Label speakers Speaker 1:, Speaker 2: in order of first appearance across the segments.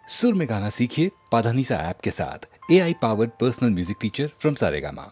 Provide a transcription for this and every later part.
Speaker 1: सुर में गाना सीखिए पाधानीसा ऐप के साथ। AI powered personal music teacher from Saregama.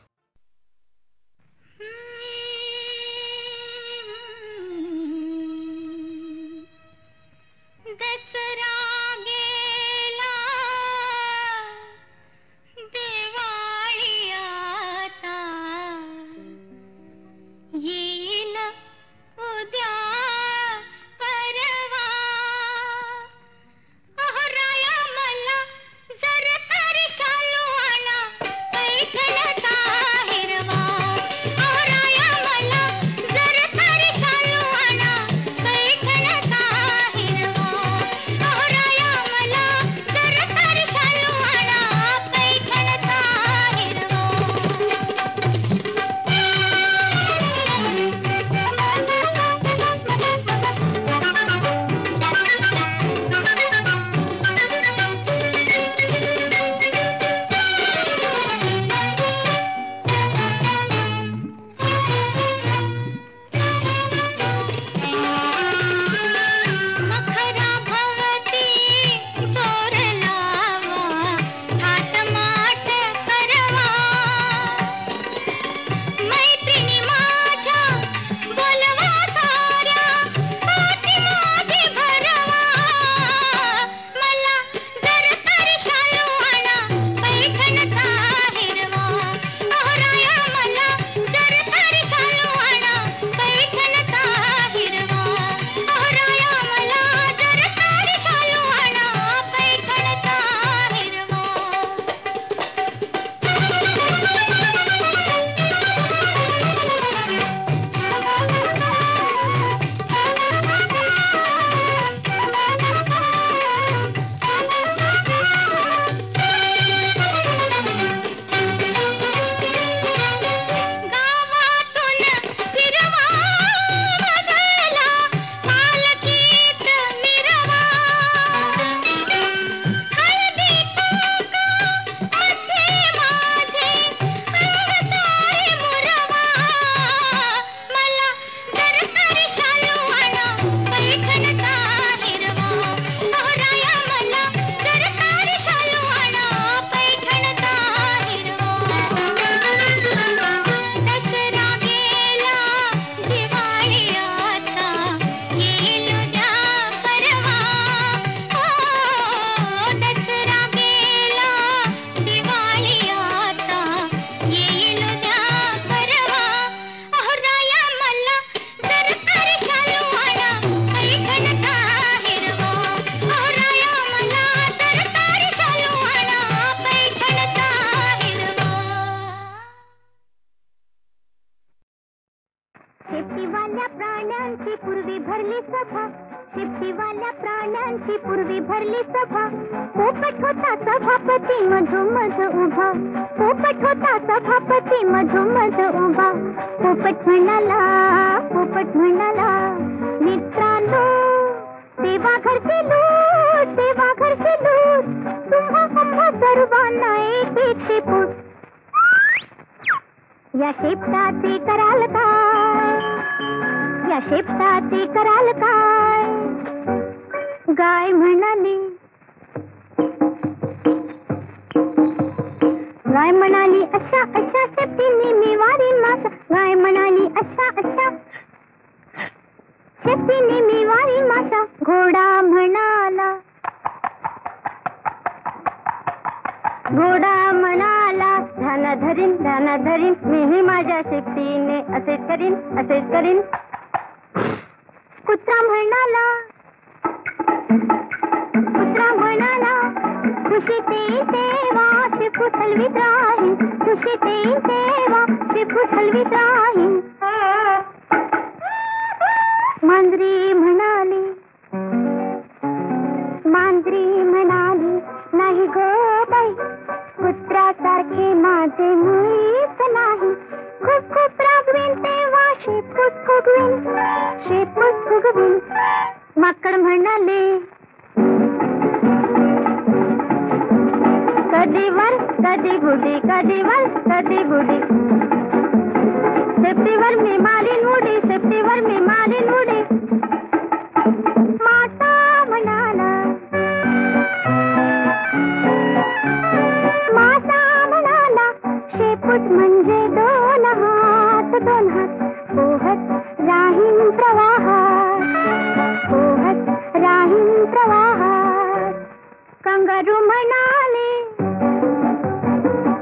Speaker 2: माता म्हणाला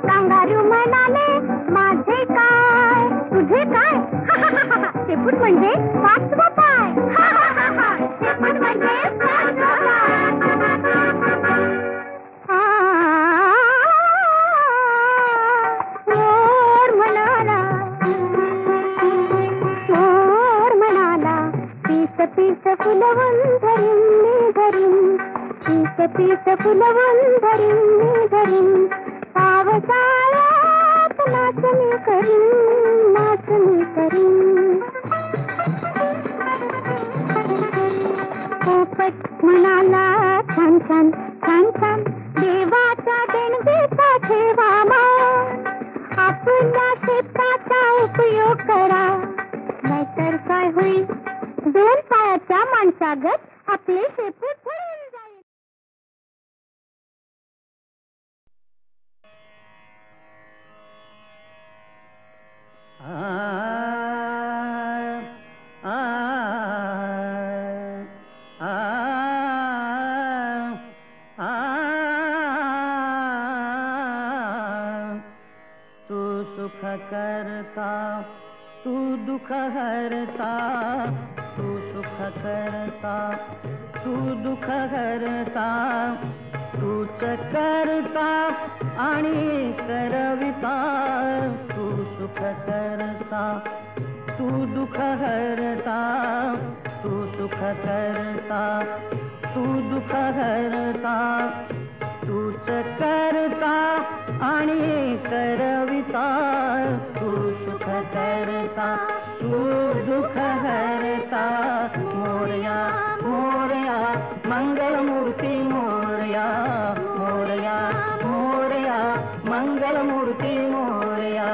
Speaker 2: कांगारू म्हणाले माझे काय तुझे काय शेपूट म्हणजे पाचवा पाय शेपूट म्हणजे पाचवा पाय मोर म्हणाला पीस पीस फुलवून धरीन मी धरीन पीस पीस फुलवून धरीन मी धरीन पावसाळ्यात नाचणी करीन पोपट म्हणाला छान छान छान छान देवाच्या देणगीचा ठेवा मान आपल्या शेताचा उपयोग करा नाहीतर काय होईल दोन पायाच्या माणसागत आपले शेपूट फुलून जाईल.
Speaker 3: तू सुख करता तू दुख हरता तू सुख करता तू दुख हरता तूच करता आणि करविता तू सुख करता तू दुख हरता तू सुख करता तू दुख हरता तूच करता आणि करविता तू सुख करता तू दुख हरता मोरया मोरया मंगलमूर्ती मोरया मोरया मोरया मंगलमूर्ती मोरया.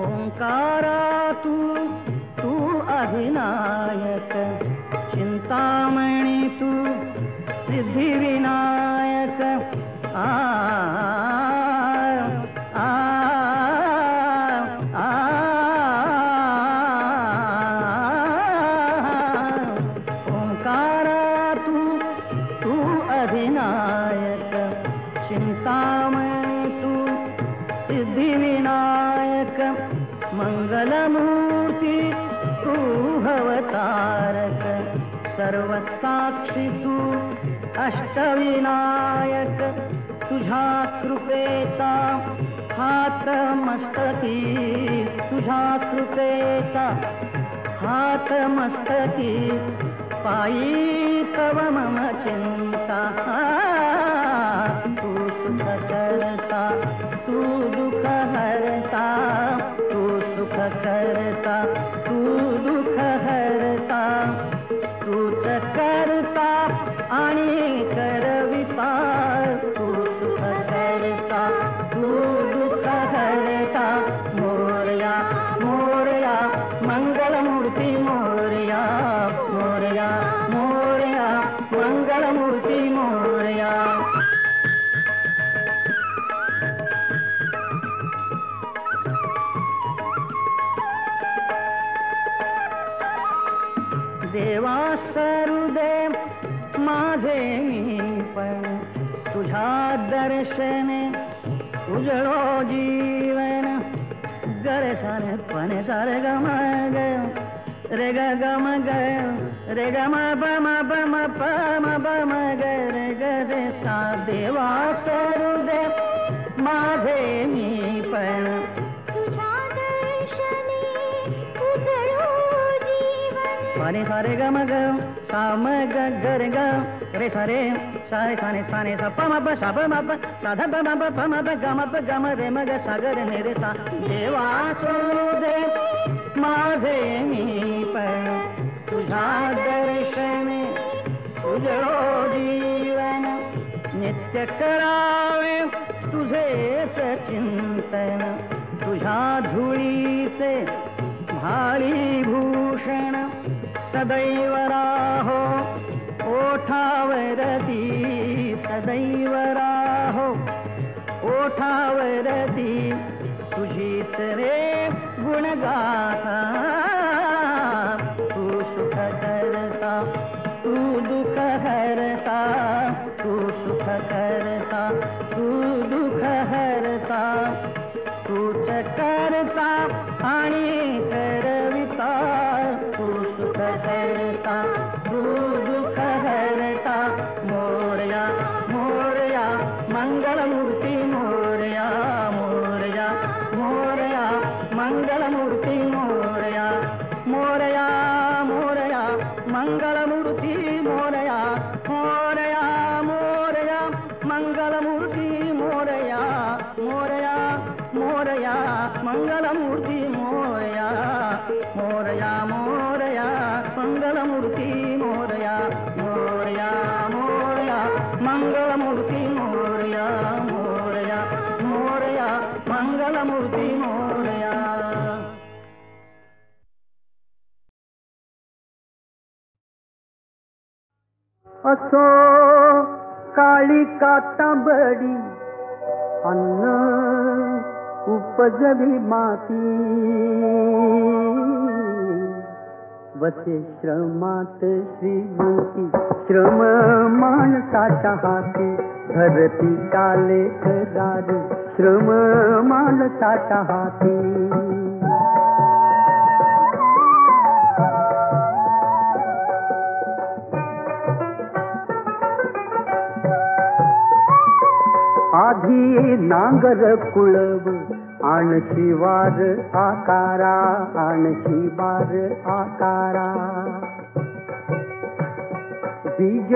Speaker 3: ओंकारा तू अधिनायक चिंतामणी तू सिद्धिविनायक आ आ आ ओंकारा तू अधिनायक चिंतामणी तू सिद्धिविनायक मंगलमूर्ती तू भवतारक सर्वसाक्षी तू अष्टविनायक तुझ्या कृपेचा हात मस्तकी तुझ्या कृपेचा हात मस्तकी पायी तव मम चिंता तू सुख करता तू दुख हरता तू सुख करता तू दुख हरता तूच करता आणि करविता तू सुख करता तू दुख हरता मोरया मोरया मंगलमूर्ती मोरया मोरया मोरया मंगलमूर्ती मोरया. देवा सरुदेव माझे मी पण तुझ्या दर्शने उजळो जीवन गरे सारे पणे सारे गम ग रे ग गम ग रे ग म ब म ब म प म ब म ग रे ग रे सा देवा सरुदेव माझे मी पण सारे सारे ग म ग सा म ग ग रे ग रे सारे सारे साने साने सा प म प सा प म प सा ध प म प प म प ग म प ग म रे म ग सा ग रे ने रे सा देवा सरुदेव माझे मी पण तुझ्या दर्शने उजळो जीवन नित्य करावे तुझेच चिंतन तुझ्या धुळीचे भाळी भूषण सदैव राहो ओठावरती सदैव राहो ओठावरती तुझीच रे करता आणि करविता तू सुख करता तू दुःख हरता मोरया मोरया मंगलमूर्ती मोरया मोरया मोरया मंगलमूर्ती मोरया मोरया मोरया मंगलमूर्ती मोरया मोरया मोरया मंगलमूर्ती मोरया मोरया मोरया मंगलमूर्ती मोरया मोरया मोरया मंगलमूर्ती मोरया मोरया मोरया मंगलमूर्ती मोरया मोरया मोरया मंगलमूर्ती मोरया.
Speaker 4: असो काळी कातांबडी अन्न उपजवी माती वसे श्रमात श्रीमंती श्रम माणसाच्या हाती धरती चाले करार श्रम माणसाच्या हाती. आधी नांगर कुळव आण शिवार आकारा आण शिवार आकारा बीज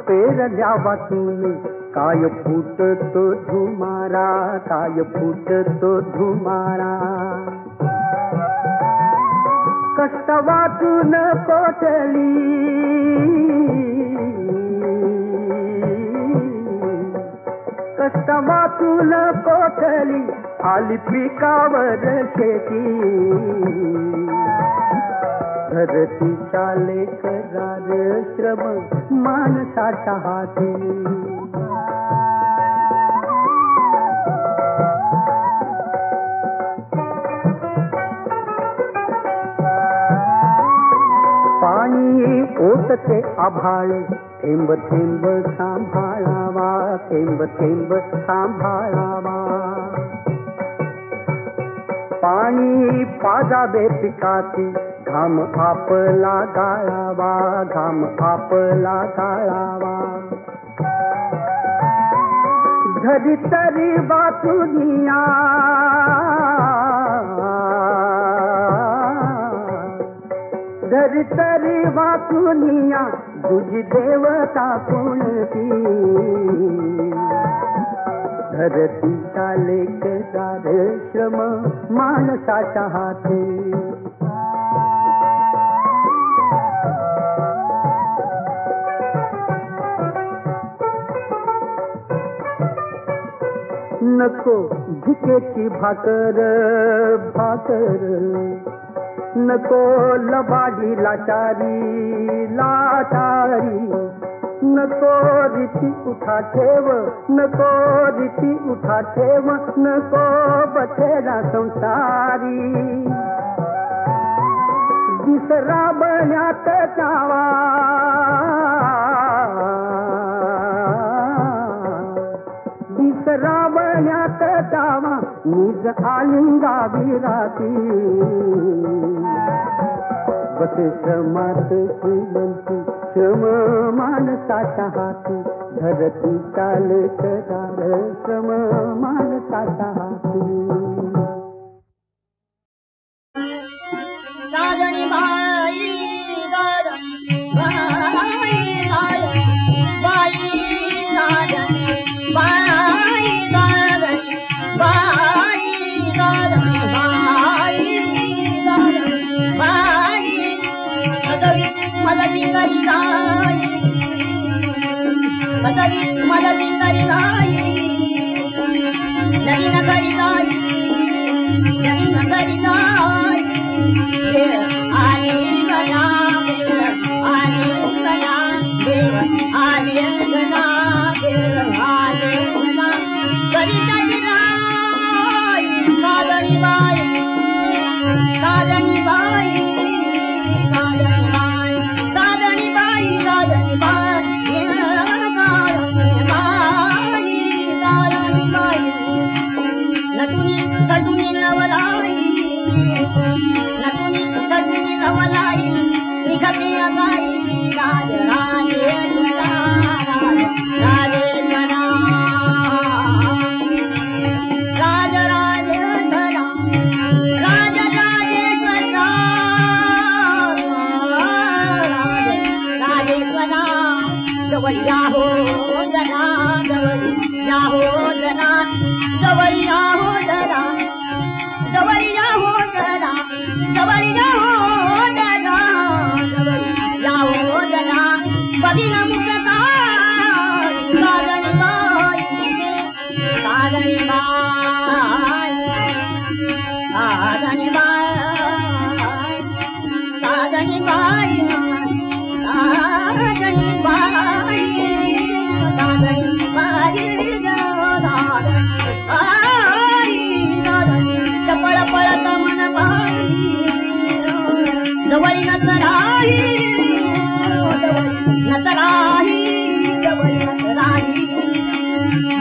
Speaker 4: पेरल्या वाचून काय फुटतो धुमारा काय फुटतो धुमारा. कष्ट वाचून कोटली कष्ट वाचून कोठली आली पिकावर शेती धरती चाले करार श्रम माणसाच्या हाती. पाणी ओतते आभाळ थेंब थेंब सांभाळावा थेंब थेंब सांभाळावा. पाणी पाजावे पिकाची घाम आपला गाळावा घाम आपला गाळावा. घरी तरी वाचुनिया घरी तरी वाचुनिया तुझी देवता कोणती धरती चाले करार श्रम माणसाच्या हाती. नको भिकेची भाकर भाकर नको लबाडी लाचारी लाचारी. नको रीती उठा ठेव नको रीती उठा ठेव नको बथेरा संसारी. दिसरा बण्यात जावा दिसरा बण्यात जावा निज आलिंगा विराती. बसे श्रमात श्रीमंती श्रम माणसाच्या हाती धरती चाले करार श्रम माणसाच्या हाती.
Speaker 2: दादनी बाई दादनी बाई दादनी बाई दादनी बाई दादनी बाई दादनी बाई मदती करी नाही मदती करी नाही लग्न करी नाही लग्न करी नाही. आलिंगना आलिंगना देव आलिंगना देव आलिंगना करी करी नाही. कादणी बाई कादणी बाई कादणी बाई कादणी बाई कादणी बाई कादणी बाई कादणी बाई नटुनी नटुनी नवलाई जवळी जाओ दादा जवळी जाओ दादा बघीन मुखता साजणी बाई साजणी बाई साजणी बाई साजणी बाई साजणी बाई साजणी बाई चपळ पळत मन बाई जवळी नसराई नसराई जवळी नसराई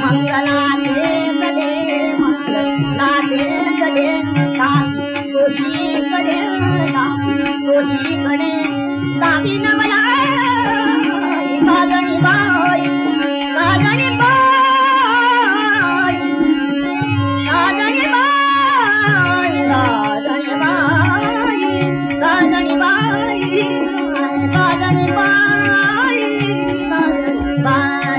Speaker 2: मंगलाचे कदे मंगलाचे कदे तोही कडे तोही कडे दाबी नवला साजणी बाई साजणी बाई साजणी बाई साजणी बाई साजणी बाई साजणी बाई साजणी बाई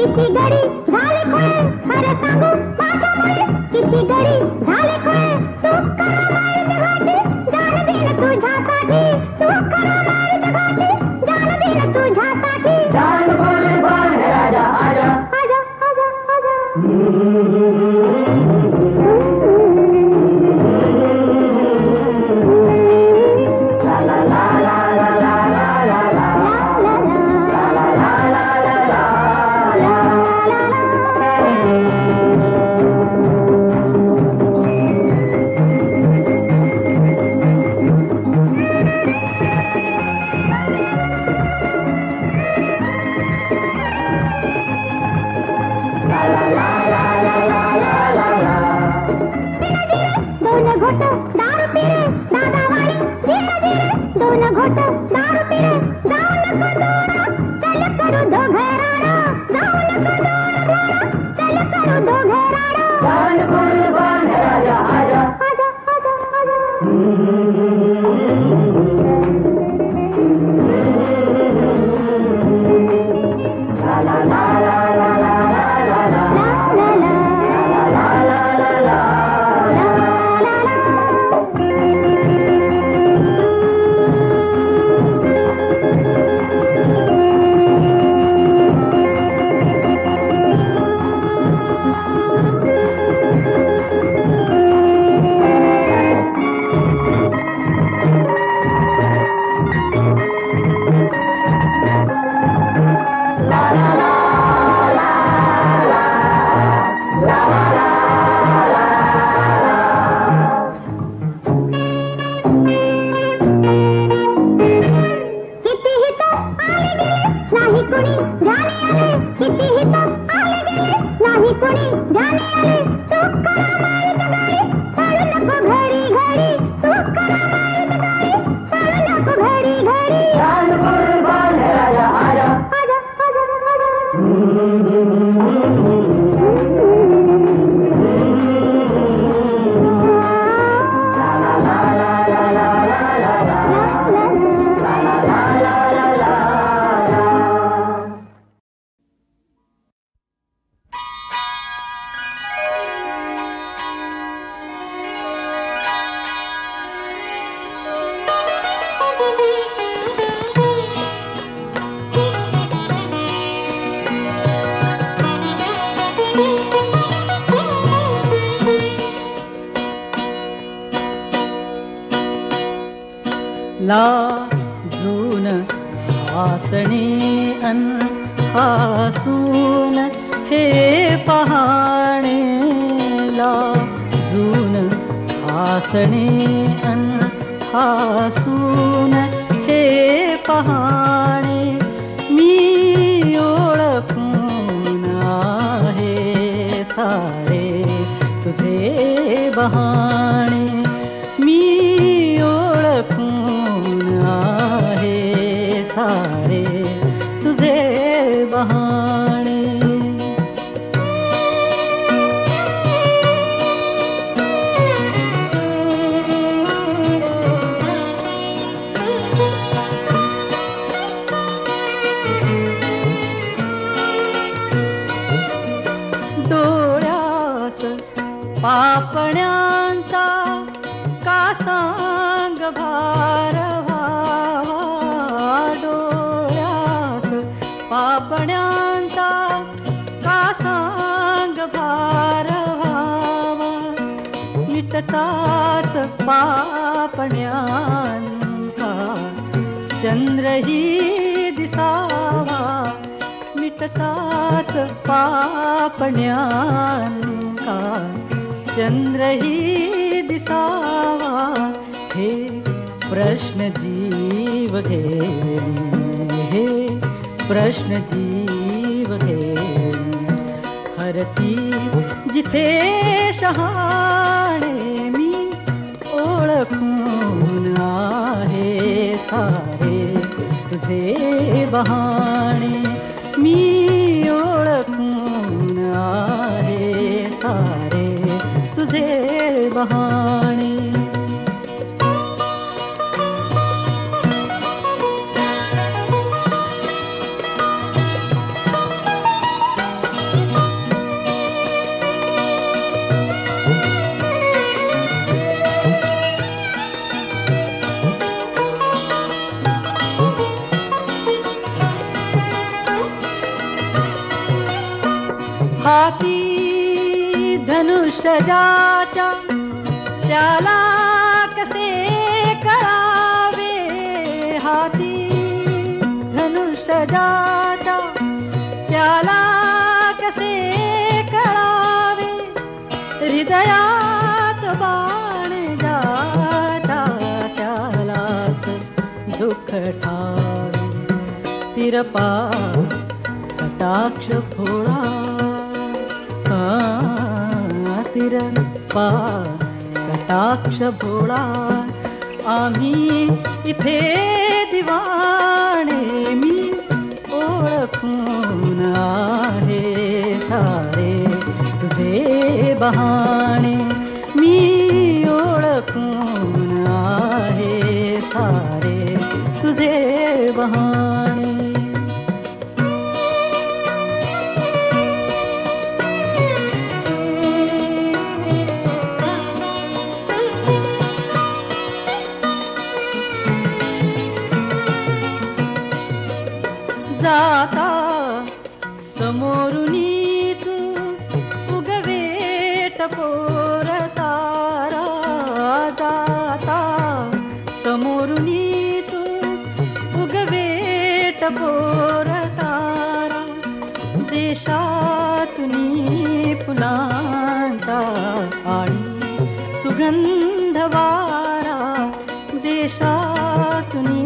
Speaker 2: किती गडी झाले खोळे खरं सांगू माझ्यामुळे किती गडी झाले खोळे तू करा मारित घाटी जाण देण तुझ्यासाठी तू करा मारित घाटी जाण देण तुझ्यासाठी
Speaker 3: जान बोल बोल हे राजा आजा
Speaker 2: आजा आजा आजा दोन घोट दारू पिरे जाऊ नको दूर चल करू दोघराडा जाऊ नको दूर चल करू दोघराडा
Speaker 3: जान बोल बोल हे राजा आजा
Speaker 2: आजा आजा आजा
Speaker 3: ला ला ला ला ला ला ला
Speaker 5: लाजून हासणे अन हासून हे पहाणे लाजून हासणे अन हासून हे पहाणे मी ओळखून आहे सारे तुझे बहाणे मी ओळखून आहे सारे तुझे बहाणे डोळ्यात पापण्यांचा का सांग भार व्हावा डोळ्यात पापण्यांचा का सांग भार व्हावा मिटताच पापण्यांका चंद्रही दिसावा मिटताच पापण्यांका चंद्रही दिसावा हे प्रश्न जीव घेणे हे प्रश्न जीव घेणे हरती जिथे शहाणे मी ओळखून आहे सारे तुझे बहाणे मी ओळखून आहे सारे तुझे बहाणे हाती धनुष्यजाच्या त्याला कसे करावे, हाती धनुष्यजाच्या त्याला कसे करावे, हृदयात बाण जाता त्यालाच दुःख ठावे, तिरपा कटाक्ष भोळा, तिरपा कटाक्ष भोळा, आम्ही इथे दिवाणे, मी ओळखून आहे सारे तुझे बहाणे, मी ओळखून आहे सारे तुझे बहाणे. जाता समोरुनी तू उगवेट पोर तारा, जाता समोरुनी तू उगवेट पोर तारा, देशातुनी फुलांचा आणि सुगंध वारा, देशातुनी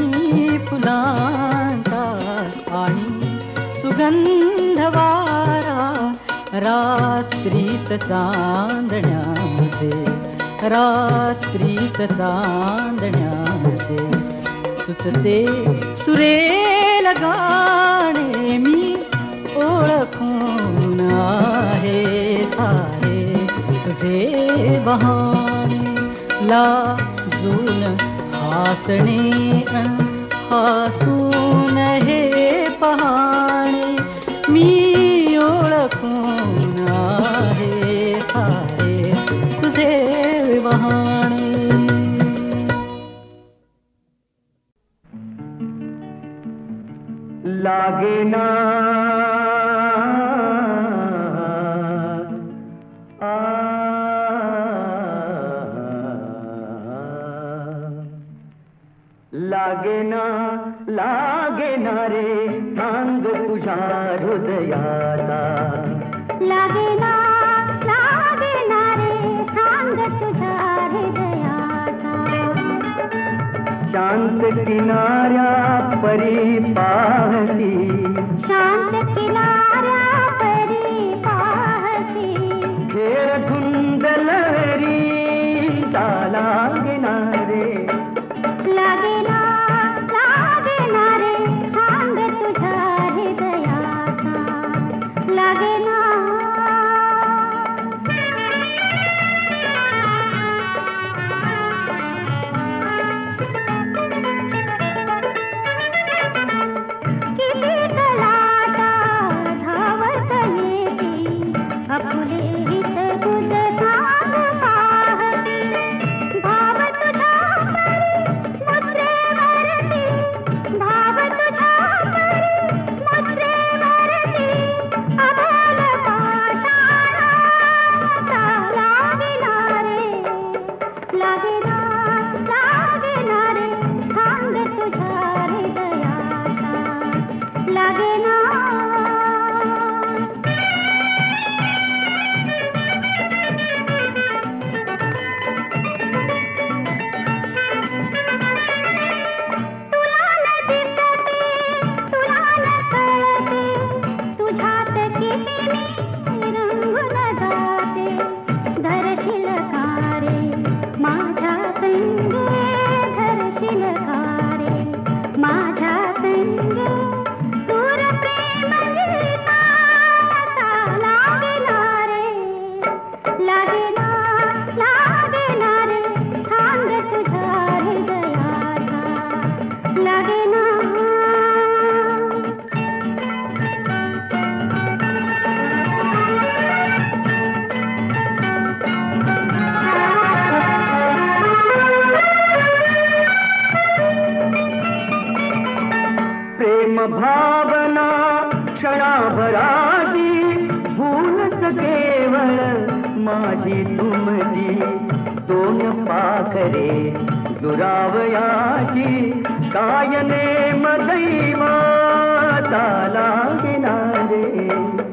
Speaker 5: फुलांचा आणि सुगंध वारा, रात्रीस चांदण्याचे, रात्रीस चांदण्याचे सुचते सुरेल गाणे, मी ओळखून आहे सारे तुझे बहाणे, लाजून हासणे हसून हे पहाणे, मी ओळखून आहे सारे तुझे बहाणे.
Speaker 3: लागे ना लागे ना रे नांद तुझ्या हृदयाला,
Speaker 2: लागे ना रे सांग तुझ्या हृदयाचा,
Speaker 3: शांत किनाऱ्या परी पाहती,
Speaker 2: शांत किनाऱ्या परी पाहती,
Speaker 3: घेर धुंद लहरी लागे ना रे,
Speaker 2: लागे ना रे सांग तुझ्या हृदयाचा, लागे ना. किती तलाटा धावत येती, आपुले हित तुझ सांग पाहती, भाव तुझ्या मुद्रेवरती, भाव तुझ्या मुद्रेवरती, अबोल पाषाणाचा, लागे ना रे, लागे ना रे सांग तुझ्या हृदयाचा, लागे ना. तुला न दिसते, तुला न कळते, तुझ्यात किती मी रंगून जाते, धरशील का रे माझ्या संगे, धरशील का रे माझ्या संगे, सूर प्रेम गीताचा, लागे ना रे, लागे ना रे सांग तुझ्या हृदयाचा, लागे ना.
Speaker 3: प्रेम भावना क्षणाभराची भूल केवळ माझी तुमची दोन पाखरे दुरावयाची कायने मदैवाता लागेना रे.